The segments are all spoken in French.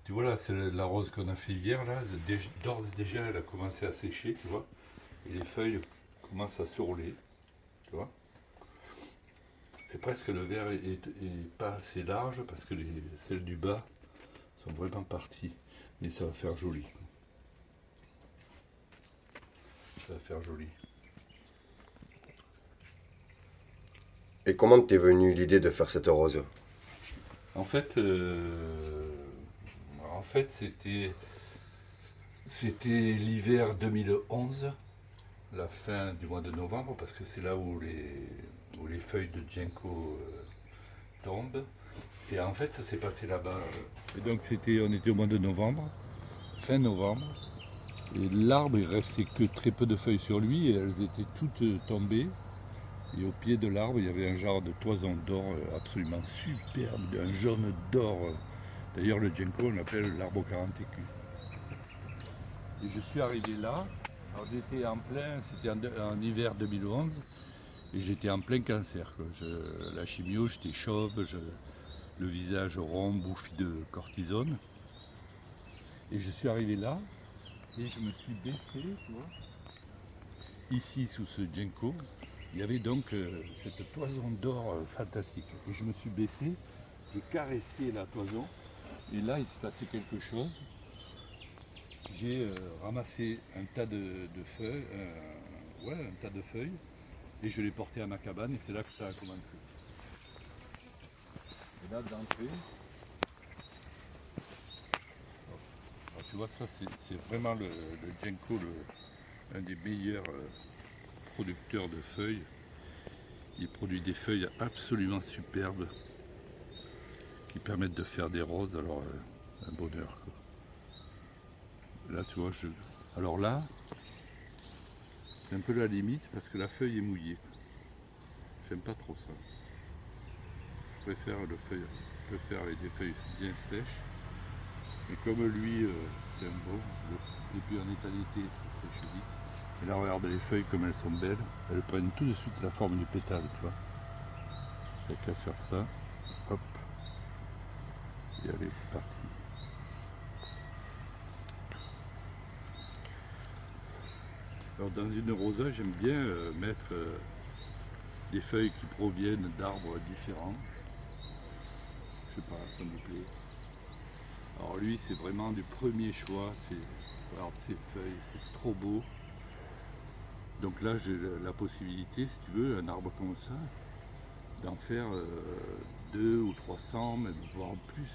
Tu vois là, c'est la rose qu'on a fait hier là. D'ores et déjà, elle a commencé à sécher, tu vois. Et les feuilles commencent à se rouler, tu vois. Et presque le verre est pas assez large parce que celles du bas sont vraiment parties. Mais ça va faire joli. Ça va faire joli. Et comment t'es venue l'idée de faire cette rose? En fait, c'était l'hiver 2011, la fin du mois de novembre, parce que c'est là où les feuilles de ginkgo tombent. Et en fait, ça s'est passé là-bas. Et donc, on était au mois de novembre, fin novembre, et l'arbre, il restait que très peu de feuilles sur lui, et elles étaient toutes tombées. Et au pied de l'arbre, il y avait un genre de toison d'or absolument superbe, un jaune d'or. D'ailleurs, le ginkgo, on l'appelle l'arbre aux 40 écus. Et je suis arrivé là. Alors j'étais en plein, c'était en hiver 2011, et j'étais en plein cancer, quoi. La chimio, j'étais chauve, le visage rond, bouffi de cortisone. Et je suis arrivé là, et je me suis baissé, tu vois. Ici, sous ce ginkgo, il y avait donc cette toison d'or fantastique. Et je me suis baissé, j'ai caressé la toison, et là, il s'est passé quelque chose. J'ai ramassé un tas de feuilles, ouais, un tas de feuilles, et je l'ai porté à ma cabane, et c'est là que ça a commencé. Et là, d'entrée, alors, tu vois, ça, c'est vraiment le ginkgo, un des meilleurs producteurs de feuilles. Il produit des feuilles absolument superbes qui permettent de faire des roses, alors un bonheur, quoi. Là, tu vois, alors là, c'est un peu la limite parce que la feuille est mouillée. J'aime pas trop ça. Je préfère je préfère avec des feuilles bien sèches. Et comme lui, c'est un beau, et puis en étalité, c'est joli. Et là, regarde les feuilles comme elles sont belles. Elles prennent tout de suite la forme du pétale, tu vois. Il n'y a qu'à faire ça. Hop. Et allez, c'est parti. Alors dans une rosa, j'aime bien mettre des feuilles qui proviennent d'arbres différents. Je sais pas, ça me plaît. Alors lui, c'est vraiment du premier choix. Regarde ces feuilles, c'est trop beau. Donc là, j'ai la possibilité, si tu veux, un arbre comme ça, d'en faire 2 ou 300, même voire plus.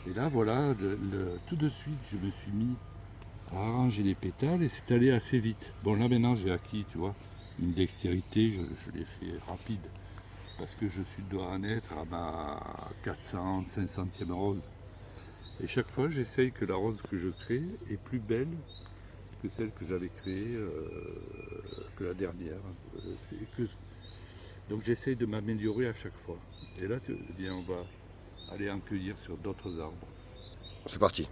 Et là, voilà, tout de suite, je me suis mis à arranger les pétales et c'est allé assez vite. Bon, là maintenant, j'ai acquis, tu vois, une dextérité, je l'ai fait rapide, parce que dois en être à ma 400, 500e rose. Et chaque fois, j'essaye que la rose que je crée est plus belle que celle que j'avais créée que la dernière. Que... Donc j'essaye de m'améliorer à chaque fois. Et là, eh bien, on va aller en cueillir sur d'autres arbres. C'est parti.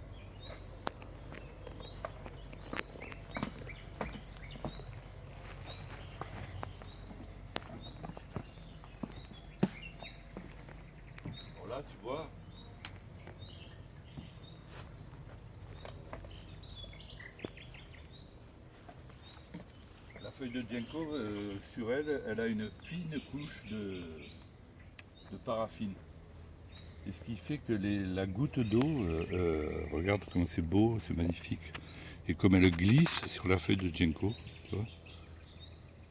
Alors là, tu vois, la feuille de ginkgo, sur elle, elle a une fine couche de paraffine. Et ce qui fait que la goutte d'eau, regarde comme c'est beau, c'est magnifique. Et comme elle glisse sur la feuille de ginkgo, tu vois,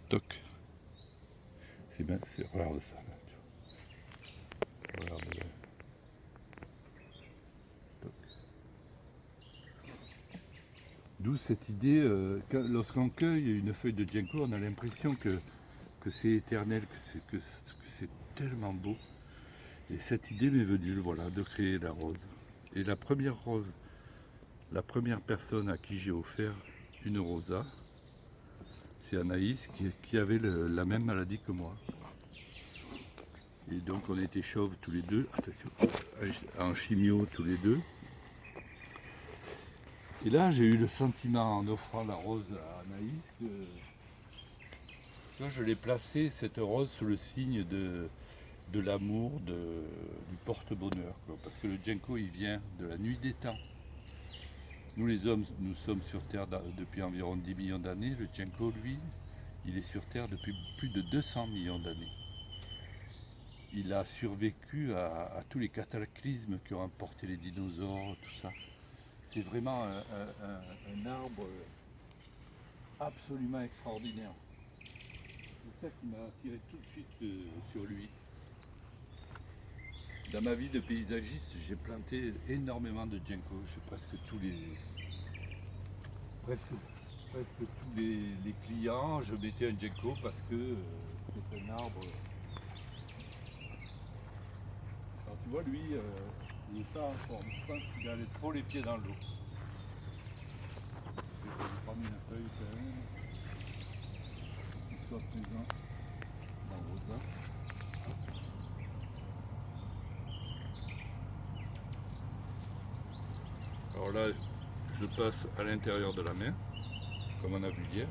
toc, regarde ça, là, tu vois, regarde là, toc. D'où cette idée, lorsqu'on cueille une feuille de ginkgo, on a l'impression que c'est éternel, que c'est tellement beau. Et cette idée m'est venue, voilà, de créer la rose. Et la première rose, la première personne à qui j'ai offert une rosa, c'est Anaïs qui avait la même maladie que moi. Et donc on était chauves tous les deux, attention, en chimio tous les deux. Et là j'ai eu le sentiment en offrant la rose à Anaïs que je l'ai placée, cette rose, sous le signe de l'amour, du porte-bonheur, quoi. Parce que le Ginkgo, il vient de la nuit des temps. Nous les hommes, nous sommes sur Terre depuis environ 10 millions d'années. Le Ginkgo, lui, il est sur Terre depuis plus de 200 millions d'années. Il a survécu à tous les cataclysmes qui ont emporté les dinosaures, tout ça. C'est vraiment un arbre absolument extraordinaire. C'est ça qui m'a attiré tout de suite sur lui. Dans ma vie de paysagiste, j'ai planté énormément de Ginkgo. Presque tous les clients, je mettais un Ginkgo parce que c'est un arbre. Alors tu vois, lui, il est ça en forme. Je pense qu'il a trop les pieds dans l'eau. Je vais lui prendre une feuille quand même, pour qu'il soit présent dans Rosa. Alors là, je passe à l'intérieur de la main, comme on a vu hier.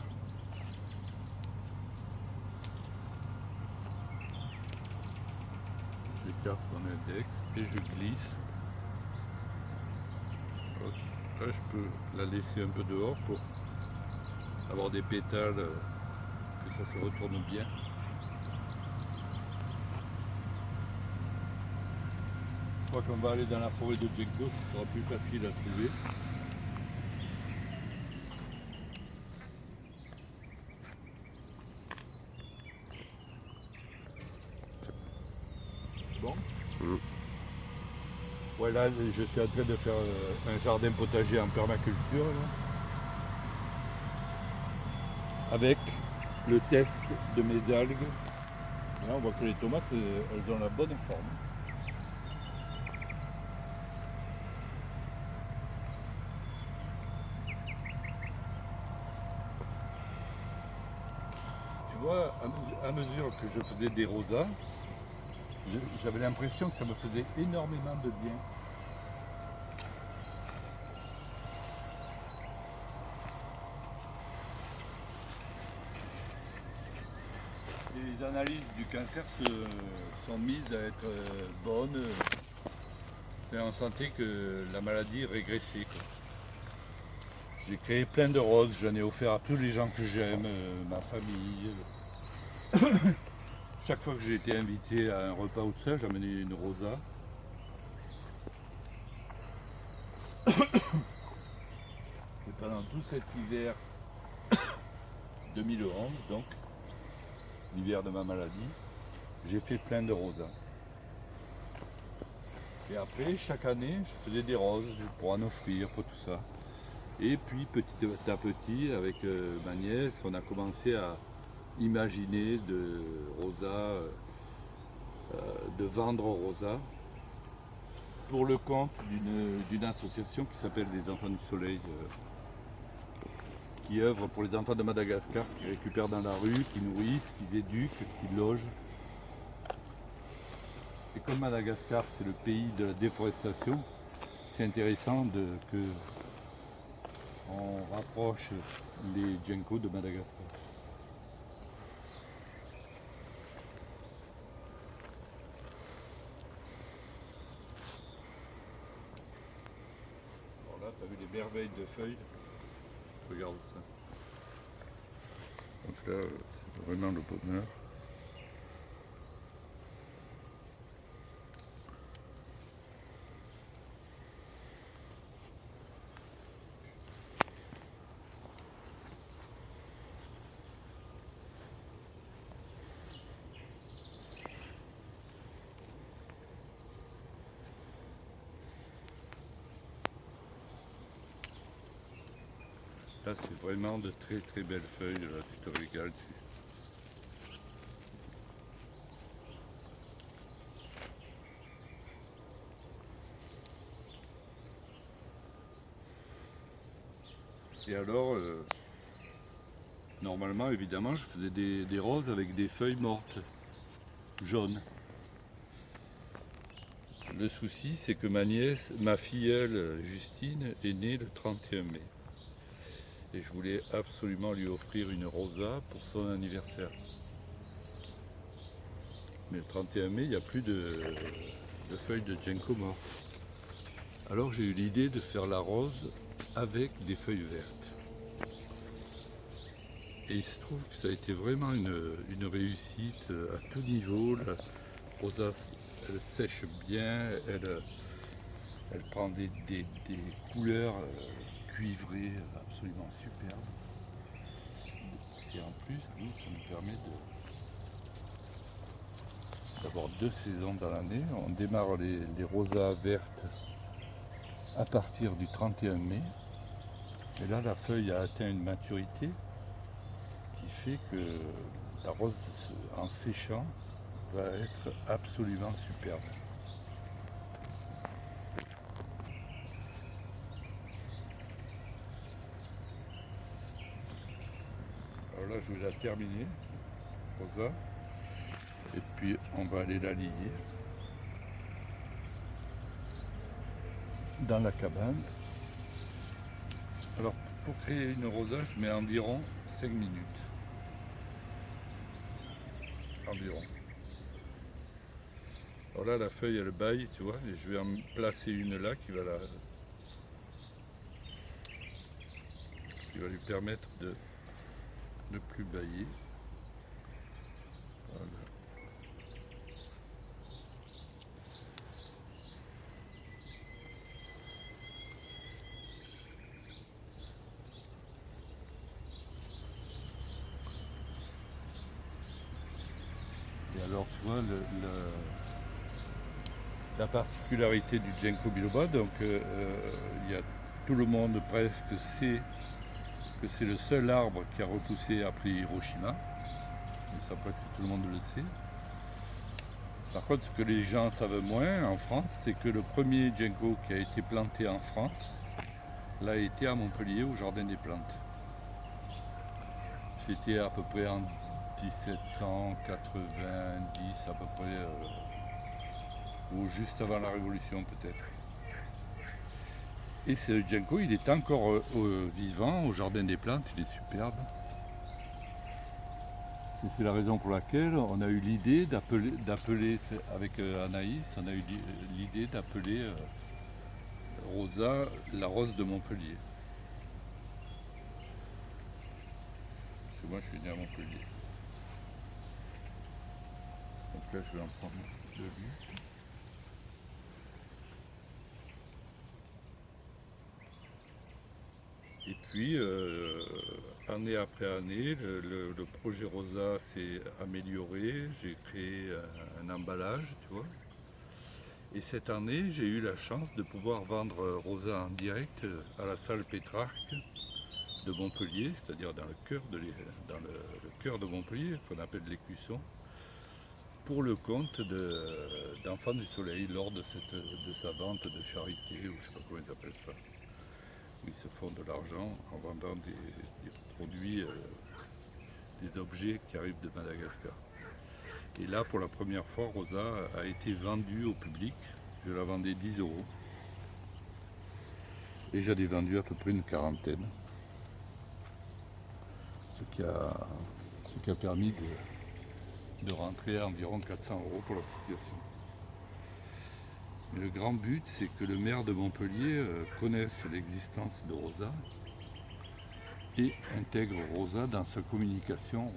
J'écarte mon index et je glisse. Là, je peux la laisser un peu dehors pour avoir des pétales, que ça se retourne bien. Je crois qu'on va aller dans la forêt de Ginkgo, ce sera plus facile à trouver. Bon. Ouais, là, je suis en train de faire un jardin potager en permaculture, là, avec le test de mes algues. Là, on voit que les tomates, elles ont la bonne forme. Tu vois, à mesure que je faisais des rosas, j'avais l'impression que ça me faisait énormément de bien. Les analyses du cancer sont mises à être bonnes. Et on sentait que la maladie régressait, quoi. J'ai créé plein de roses, j'en ai offert à tous les gens que j'aime, ma famille. Chaque fois que j'ai été invité à un repas ou tout ça, j'amenais une rosa. Et pendant tout cet hiver 2011, donc, l'hiver de ma maladie, j'ai fait plein de rosas. Et après, chaque année, je faisais des roses pour en offrir, pour tout ça. Et puis, petit à petit, avec ma nièce, on a commencé à imaginer de rosas, de vendre rosas pour le compte d'une association qui s'appelle les Enfants du Soleil, qui œuvre pour les enfants de Madagascar, qui récupèrent dans la rue, qui nourrissent, qui éduquent, qui logent. Et comme Madagascar, c'est le pays de la déforestation, c'est intéressant que on rapproche les Ginkgo de Madagascar. Alors là, tu as vu les merveilles de feuilles. Regarde ça. Donc là, c'est vraiment le bonheur. Là, c'est vraiment de très très belles feuilles, là, tu te régales dessus. Et alors, normalement, évidemment, je faisais des roses avec des feuilles mortes, jaunes. Le souci, c'est que ma filleule Justine, est née le 31 mai. Et je voulais absolument lui offrir une rosa pour son anniversaire. Mais le 31 mai, il n'y a plus de feuilles de ginkgo mortes. Alors j'ai eu l'idée de faire la rose avec des feuilles vertes. Et il se trouve que ça a été vraiment une réussite à tout niveau. La rosa, elle sèche bien, elle prend des couleurs cuivrées absolument superbes. Et en plus, nous, ça nous permet d'avoir 2 saisons dans l'année. On démarre les rosas vertes à partir du 31 mai. Et là, la feuille a atteint une maturité qui fait que la rose, en séchant, va être absolument superbe. Alors là, je vais la terminer, rosa, et puis on va aller la lier dans la cabane. Alors, pour créer une rosa, je mets environ 5 minutes. Environ. Alors là, la feuille, elle baille, tu vois, et je vais en placer une là qui va lui permettre de ne plus bailler. Voilà. Et alors, tu vois, la particularité du ginkgo biloba, donc il y a tout le monde presque sait que c'est le seul arbre qui a repoussé après Hiroshima. Et ça, presque tout le monde le sait. Par contre, ce que les gens savent moins en France, c'est que le premier ginkgo qui a été planté en France l'a été à Montpellier au Jardin des Plantes. C'était à peu près en 1790 à peu près, ou juste avant la Révolution peut-être. Et ce ginkgo, il est encore vivant au Jardin des Plantes, il est superbe. Et c'est la raison pour laquelle on a eu l'idée d'appeler avec Anaïs, on a eu l'idée d'appeler Rosa la rose de Montpellier. Parce que moi je suis né à Montpellier. Donc là je vais en prendre de lui. Et puis, année après année, le projet Rosa s'est amélioré. J'ai créé un emballage, tu vois. Et cette année, j'ai eu la chance de pouvoir vendre Rosa en direct à la salle Pétrarque de Montpellier, c'est-à-dire dans le cœur de Montpellier, qu'on appelle l'Écusson, pour le compte d'Enfants du Soleil, lors de sa vente de charité, ou je ne sais pas comment ils appellent ça. Ils se font de l'argent en vendant des produits, des objets qui arrivent de Madagascar. Et là, pour la première fois, Rosa a été vendue au public. Je la vendais 10 €. Et j'en ai vendu à peu près une quarantaine. Ce qui a permis de rentrer à environ 400 € pour l'association. Mais le grand but, c'est que le maire de Montpellier connaisse l'existence de Rosa et intègre Rosa dans sa communication,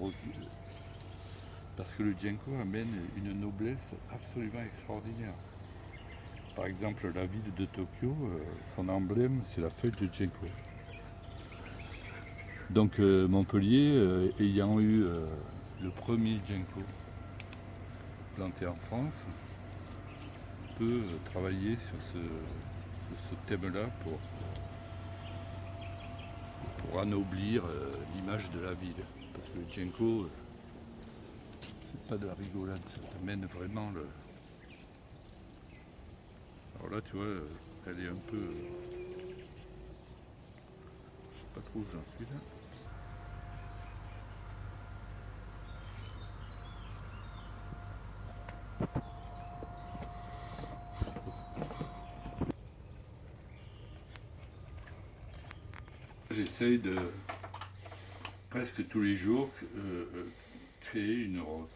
parce que le ginkgo amène une noblesse absolument extraordinaire. Par exemple, la ville de Tokyo, son emblème, c'est la feuille de ginkgo. Donc Montpellier, ayant eu le premier ginkgo planté en France, peut travailler sur ce thème-là pour anoblir l'image de la ville. Parce que le ginkgo, c'est pas de la rigolade, ça t'amène vraiment le... Alors là, tu vois, elle est un peu... je sais pas trop où j'en suis là. J'essaye de presque tous les jours créer une rose.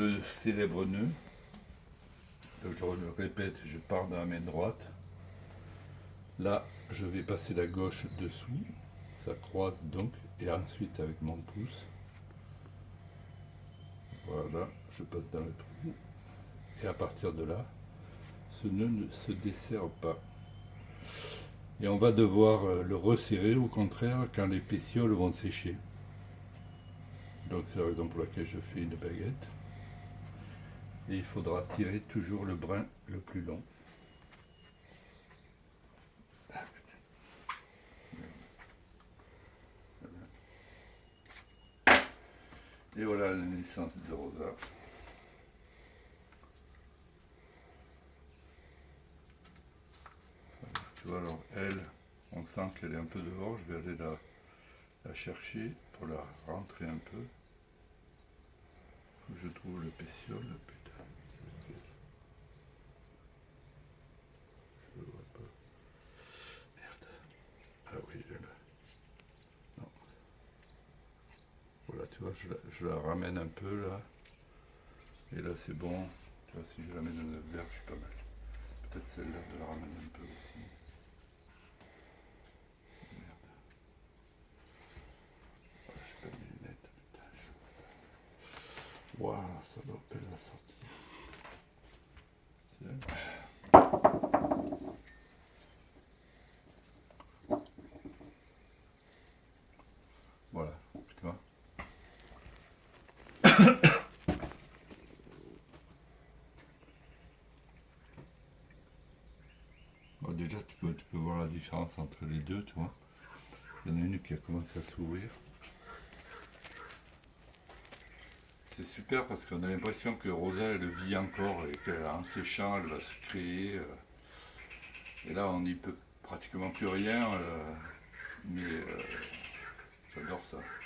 le célèbre nœud. Donc je le répète, je pars dans la main droite. Là, je vais passer la gauche dessous. Ça croise donc. Et ensuite avec mon pouce. Voilà, je passe dans le trou. Et à partir de là, ce nœud ne se desserre pas. Et on va devoir le resserrer au contraire quand les pétioles vont sécher. Donc c'est la raison pour laquelle je fais une baguette. Et il faudra tirer toujours le brin le plus long. Et voilà la naissance de Rosa. Tu vois, alors elle, on sent qu'elle est un peu dehors. Je vais aller la chercher pour la rentrer un peu. Faut que je trouve le pétiole, putain. Je le vois pas. Merde. Ah oui, je l'ai. Non. Voilà, tu vois, je la ramène un peu là. Et là c'est bon. Tu vois, si je la mets dans le verre, je suis pas mal. Peut-être celle-là de la ramener un peu aussi. Merde. Ah, j'ai pas mes lunettes, putain. Waouh, ça doit peine la sortie. Tiens. Voilà, tu vois. Bon, déjà, tu peux voir la différence entre les deux, tu vois. Il y en a une qui a commencé à s'ouvrir. C'est super parce qu'on a l'impression que Rosa, elle vit encore et qu'en séchant, elle va se créer. Et là, on n'y peut pratiquement plus rien. Mais j'adore ça.